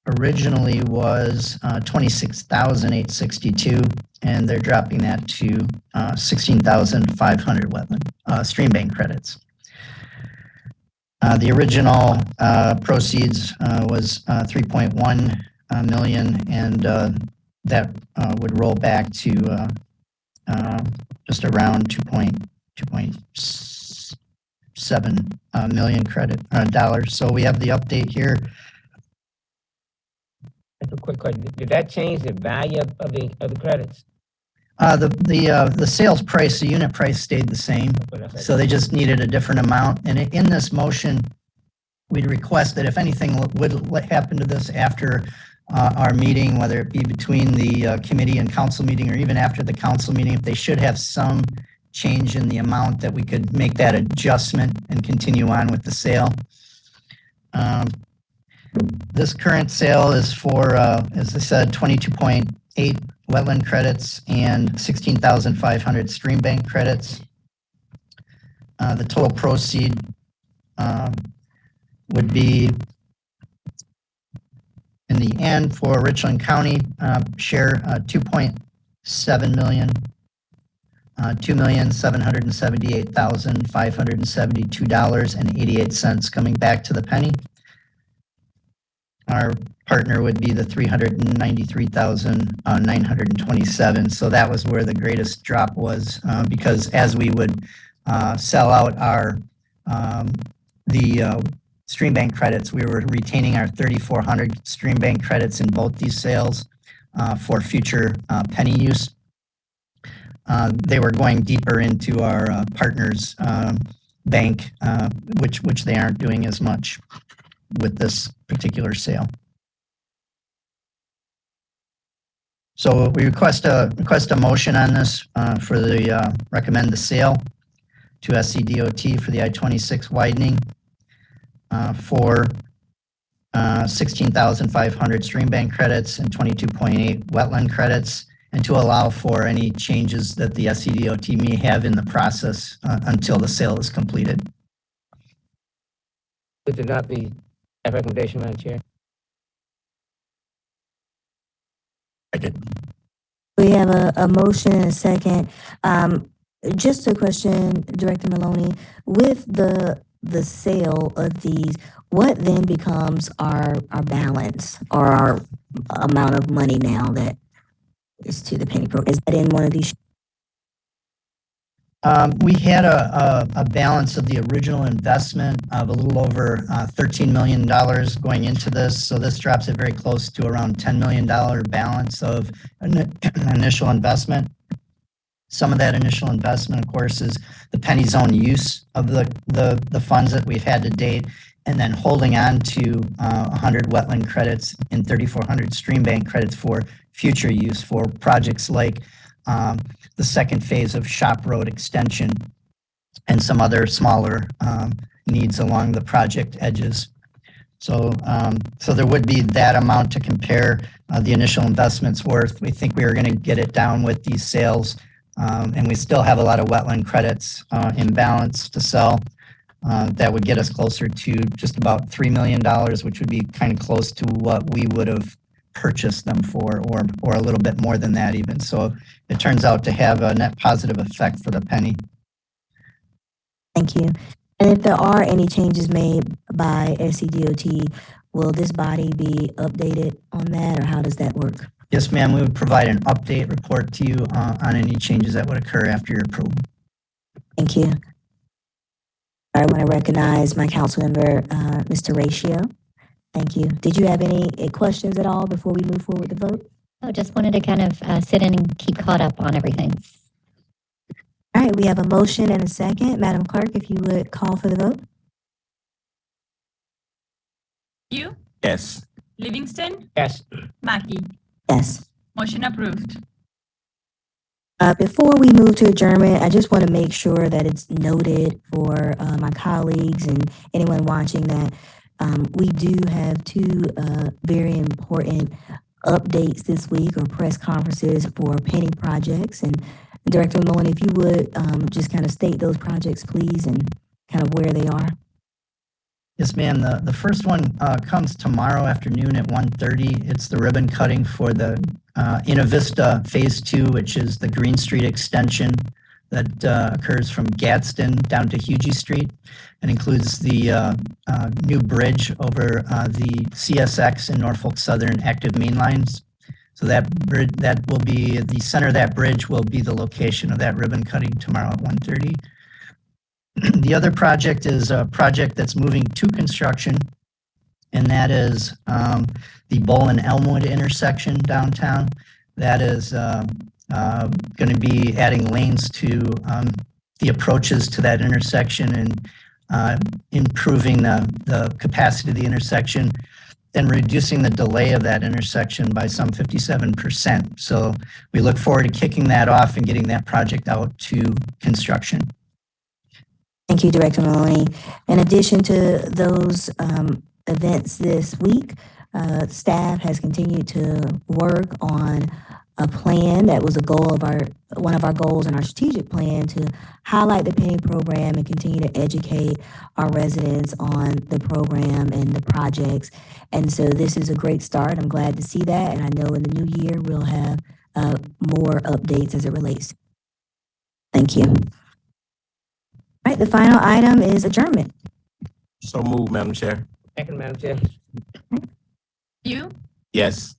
originally was 26,862, and they're dropping that to 16,500 wetland stream bank credits. The original proceeds was 3.1 million, and that would roll back to just around 2.7 million dollars. So we have the update here. That's a quick question. Did that change the value of the credits? The sales price, the unit price stayed the same. So they just needed a different amount. And in this motion, we'd request that if anything would happen to this after our meeting, whether it be between the committee and council meeting, or even after the council meeting, if they should have some change in the amount, that we could make that adjustment and continue on with the sale. This current sale is for, as I said, 22.8 wetland credits and 16,500 stream bank credits. The total proceed would be, in the end, for Richland County share, 2.7 million, $2,778,572.88 coming back to the penny. Our partner would be the 393,927. So that was where the greatest drop was, because as we would sell out our stream bank credits, we were retaining our 3,400 stream bank credits in both these sales for future penny use. They were going deeper into our partner's bank, which they aren't doing as much with this particular sale. So we request a motion on this for the recommend the sale to SCDOT for the I-26 widening for 16,500 stream bank credits and 22.8 wetland credits, and to allow for any changes that the SCDOT may have in the process until the sale is completed. Would it not be a recommendation, Madam Chair? We have a motion and a second. Just a question, Director Maloney, with the sale of these, what then becomes our balance or our amount of money now that is to the penny program? Is that in one of these? We had a balance of the original investment of a little over $13 million going into this. So this drops it very close to around $10 million balance of an initial investment. Some of that initial investment, of course, is the penny's own use of the funds that we've had to date, and then holding on to 100 wetland credits and 3,400 stream bank credits for future use for projects like the second phase of Shop Road extension and some other smaller needs along the project edges. So there would be that amount to compare the initial investment's worth. We think we are going to get it down with these sales, and we still have a lot of wetland credits in balance to sell. That would get us closer to just about $3 million, which would be kind of close to what we would have purchased them for, or a little bit more than that even. So it turns out to have a net positive effect for the penny. Thank you. And if there are any changes made by SCDOT, will this body be updated on that, or how does that work? Yes, ma'am. We would provide an update report to you on any changes that would occur after your approval. Thank you. I want to recognize my council member, Mr. Ratio. Thank you. Did you have any questions at all before we move forward with the vote? Oh, just wanted to kind of sit in and keep caught up on everything. All right, we have a motion and a second. Madam Clerk, if you would call for the vote. You, Yes. Livingston, Yes. Mackey. Yes. Motion approved. Before we move to adjournment, I just want to make sure that it's noted for my colleagues and anyone watching that we do have two very important updates this week, or press conferences for penny projects. And Director Maloney, if you would just kind of state those projects, please, and kind of where they are. Yes, ma'am. The first one comes tomorrow afternoon at 1:30. It's the ribbon cutting for the Innovista Phase 2, which is the Green Street extension that occurs from Gadsden down to Hugie Street and includes the new bridge over the CSX and Norfolk Southern active main lines. So that bridge, that will be, the center of that bridge will be the location of that ribbon cutting tomorrow at 1:30. The other project is a project that's moving to construction, and that is the Bull and Elmwood intersection downtown. That is going to be adding lanes to the approaches to that intersection and improving the capacity of the intersection and reducing the delay of that intersection by some 57%. So we look forward to kicking that off and getting that project out to construction. Thank you, Director Maloney. In addition to those events this week, staff has continued to work on a plan that was a goal of one of our goals in our strategic plan to highlight the penny program and continue to educate our residents on the program and the projects. And so this is a great start. I'm glad to see that. And I know in the new year, we'll have more updates as it relates. Thank you. All right, the final item is adjournment. So move, Madam Chair. Second, Madam Chair. You, Yes.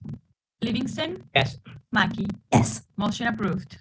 Livingston, Yes. Mackey. Yes. Motion approved.